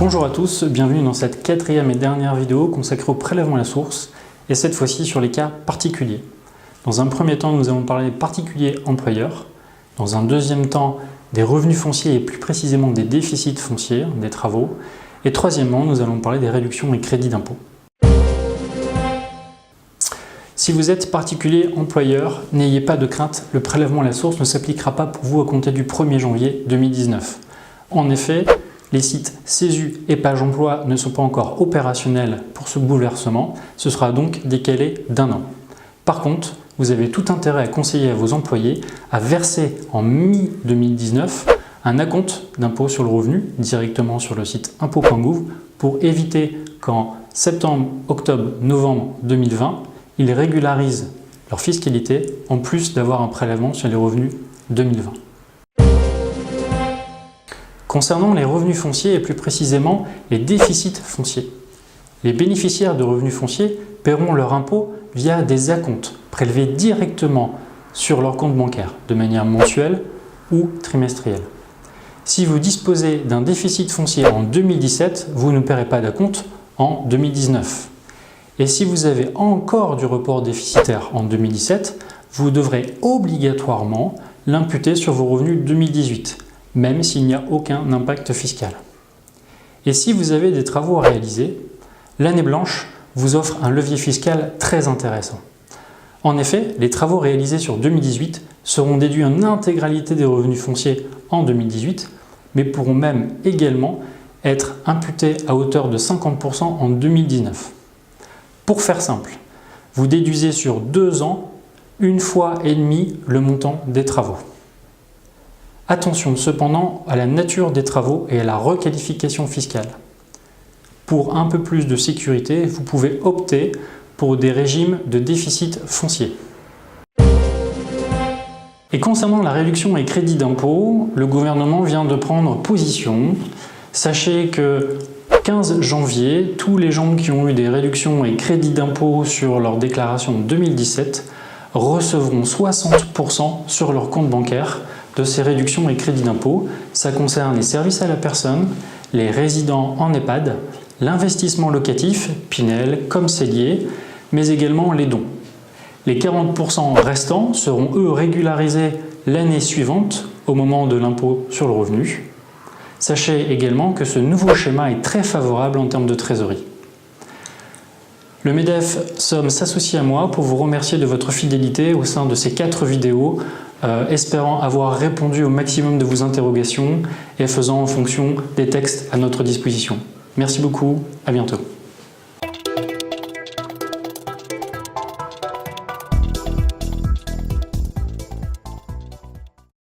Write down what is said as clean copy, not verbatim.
Bonjour à tous, bienvenue dans cette quatrième et dernière vidéo consacrée au prélèvement à la source, et cette fois-ci sur les cas particuliers. Dans un premier temps, nous allons parler des particuliers employeurs. Dans un deuxième temps, des revenus fonciers et plus précisément des déficits fonciers, des travaux. Et troisièmement, nous allons parler des réductions et crédits d'impôt. Si vous êtes particulier employeur, n'ayez pas de crainte, le prélèvement à la source ne s'appliquera pas pour vous à compter du 1er janvier 2019. En effet, les sites CESU et Page Emploi ne sont pas encore opérationnels pour ce bouleversement, ce sera donc décalé d'1 an. Par contre, vous avez tout intérêt à conseiller à vos employés à verser en mi-2019 un acompte d'impôt sur le revenu directement sur le site impôt.gouv pour éviter qu'en septembre, octobre, novembre 2020, ils régularisent leur fiscalité en plus d'avoir un prélèvement sur les revenus 2020. Concernant les revenus fonciers et plus précisément les déficits fonciers, les bénéficiaires de revenus fonciers paieront leur impôt via des acomptes prélevés directement sur leur compte bancaire de manière mensuelle ou trimestrielle. Si vous disposez d'un déficit foncier en 2017, vous ne paierez pas d'acompte en 2019. Et si vous avez encore du report déficitaire en 2017, vous devrez obligatoirement l'imputer sur vos revenus 2018. Même s'il n'y a aucun impact fiscal. Et si vous avez des travaux à réaliser, l'année blanche vous offre un levier fiscal très intéressant. En effet, les travaux réalisés sur 2018 seront déduits en intégralité des revenus fonciers en 2018, mais pourront même également être imputés à hauteur de 50% en 2019. Pour faire simple, vous déduisez sur 2 ans, 1,5 fois le montant des travaux. Attention cependant à la nature des travaux et à la requalification fiscale. Pour un peu plus de sécurité, vous pouvez opter pour des régimes de déficit foncier. Et concernant la réduction et crédit d'impôt, le gouvernement vient de prendre position. Sachez que 15 janvier, tous les gens qui ont eu des réductions et crédits d'impôt sur leur déclaration 2017 recevront 60% sur leur compte bancaire de ces réductions et crédits d'impôt. Ça concerne les services à la personne, les résidents en EHPAD, l'investissement locatif, Pinel, comme Cellier, mais également les dons. Les 40% restants seront eux régularisés l'année suivante au moment de l'impôt sur le revenu. Sachez également que ce nouveau schéma est très favorable en termes de trésorerie. Le MEDEF Somme s'associe à moi pour vous remercier de votre fidélité au sein de ces 4 vidéos, espérant avoir répondu au maximum de vos interrogations et faisant en fonction des textes à notre disposition. Merci beaucoup, à bientôt.